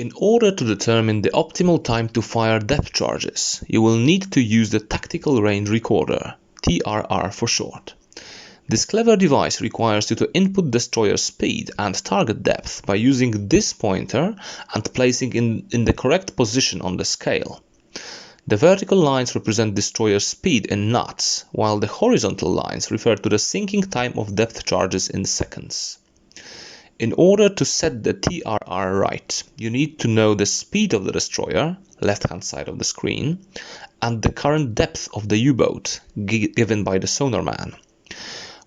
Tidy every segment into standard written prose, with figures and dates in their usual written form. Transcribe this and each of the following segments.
In order to determine the optimal time to fire depth charges, you will need to use the Tactical Range Recorder, TRR for short. This clever device requires you to input destroyer speed and target depth by using this pointer and placing in the correct position on the scale. The vertical lines represent destroyer speed in knots, while the horizontal lines refer to the sinking time of depth charges in seconds. In order to set the TRR right, you need to know the speed of the destroyer, left-hand side of the screen, and the current depth of the U-boat, given by the sonarman.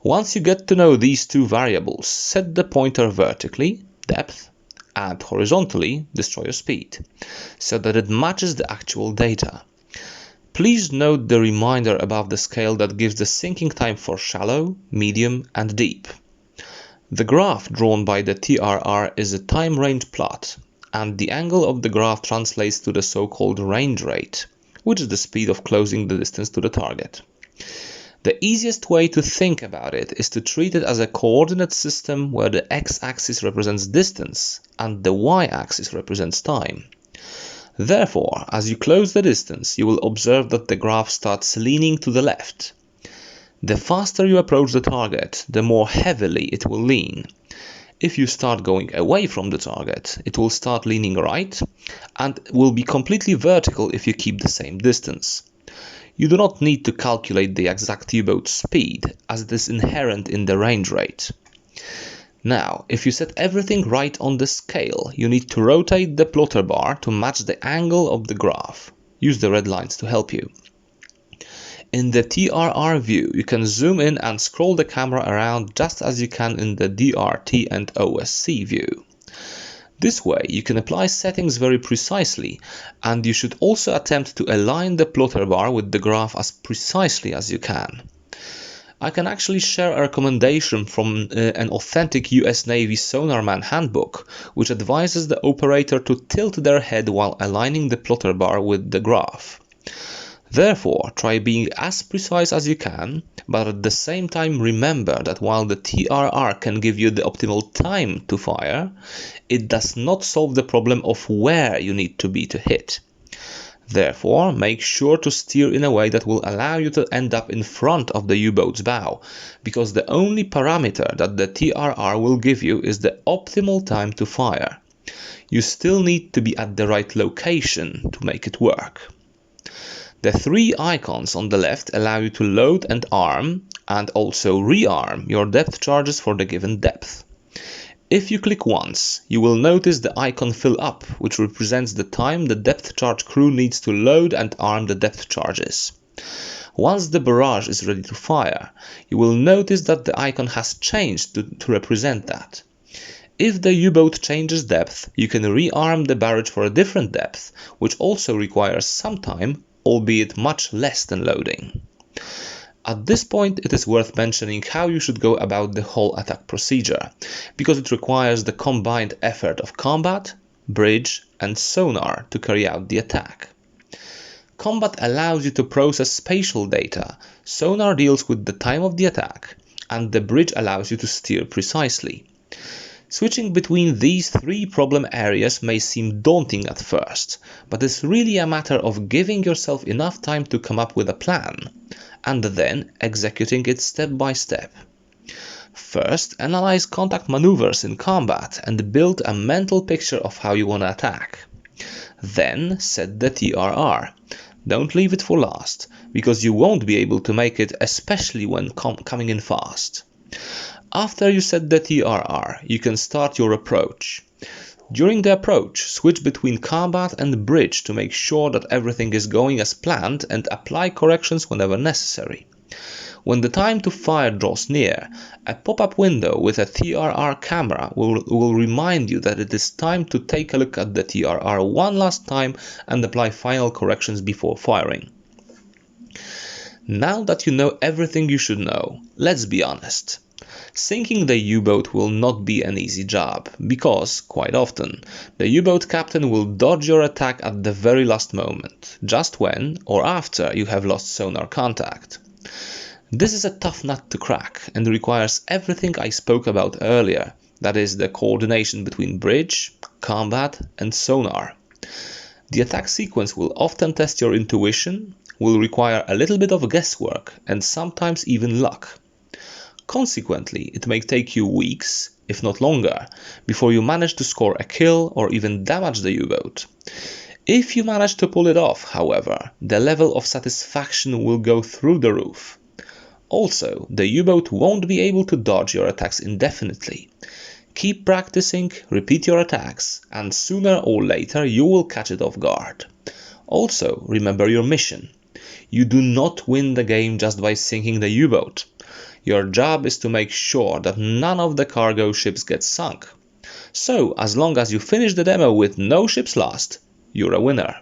Once you get to know these two variables, set the pointer vertically, depth, and horizontally, destroyer speed, so that it matches the actual data. Please note the reminder above the scale that gives the sinking time for shallow, medium, and deep. The graph drawn by the TRR is a time range plot, and the angle of the graph translates to the so-called range rate, which is the speed of closing the distance to the target. The easiest way to think about it is to treat it as a coordinate system where the x-axis represents distance and the y-axis represents time. Therefore, as you close the distance, you will observe that the graph starts leaning to the left. The faster you approach the target, the more heavily it will lean. If you start going away from the target, it will start leaning right and will be completely vertical if you keep the same distance. You do not need to calculate the exact U-boat speed, as it is inherent in the range rate. Now, if you set everything right on the scale, you need to rotate the plotter bar to match the angle of the graph. Use the red lines to help you. In the TRR view, you can zoom in and scroll the camera around just as you can in the DRT and OSC view. This way, you can apply settings very precisely, and you should also attempt to align the plotter bar with the graph as precisely as you can. I can actually share a recommendation from an authentic US Navy sonarman handbook, which advises the operator to tilt their head while aligning the plotter bar with the graph. Therefore, try being as precise as you can, but at the same time remember that while the TRR can give you the optimal time to fire, it does not solve the problem of where you need to be to hit. Therefore, make sure to steer in a way that will allow you to end up in front of the U-boat's bow, because the only parameter that the TRR will give you is the optimal time to fire. You still need to be at the right location to make it work. The three icons on the left allow you to load and arm, and also rearm your depth charges for the given depth. If you click once, you will notice the icon fill up, which represents the time the depth charge crew needs to load and arm the depth charges. Once the barrage is ready to fire, you will notice that the icon has changed to represent that. If the U-boat changes depth, you can rearm the barrage for a different depth, which also requires some time, albeit much less than loading. At this point, it is worth mentioning how you should go about the whole attack procedure, because it requires the combined effort of combat, bridge, and sonar to carry out the attack. Combat allows you to process spatial data, sonar deals with the time of the attack, and the bridge allows you to steer precisely. Switching between these three problem areas may seem daunting at first, but it's really a matter of giving yourself enough time to come up with a plan, and then executing it step by step. First, analyze contact maneuvers in combat and build a mental picture of how you want to attack. Then set the TRR. Don't leave it for last, because you won't be able to make it, especially when coming in fast. After you set the TRR, you can start your approach. During the approach, switch between combat and bridge to make sure that everything is going as planned and apply corrections whenever necessary. When the time to fire draws near, a pop-up window with a TRR camera will remind you that it is time to take a look at the TRR one last time and apply final corrections before firing. Now that you know everything you should know, let's be honest. Sinking the U-boat will not be an easy job, because, quite often, the U-boat captain will dodge your attack at the very last moment, just when or after you have lost sonar contact. This is a tough nut to crack and requires everything I spoke about earlier, that is, the coordination between bridge, combat, and sonar. The attack sequence will often test your intuition, will require a little bit of guesswork, and sometimes even luck. Consequently, it may take you weeks, if not longer, before you manage to score a kill or even damage the U-boat. If you manage to pull it off, however, the level of satisfaction will go through the roof. Also, the U-boat won't be able to dodge your attacks indefinitely. Keep practicing, repeat your attacks, and sooner or later you will catch it off guard. Also, remember your mission. You do not win the game just by sinking the U-boat. Your job is to make sure that none of the cargo ships get sunk. So, as long as you finish the demo with no ships lost, you're a winner.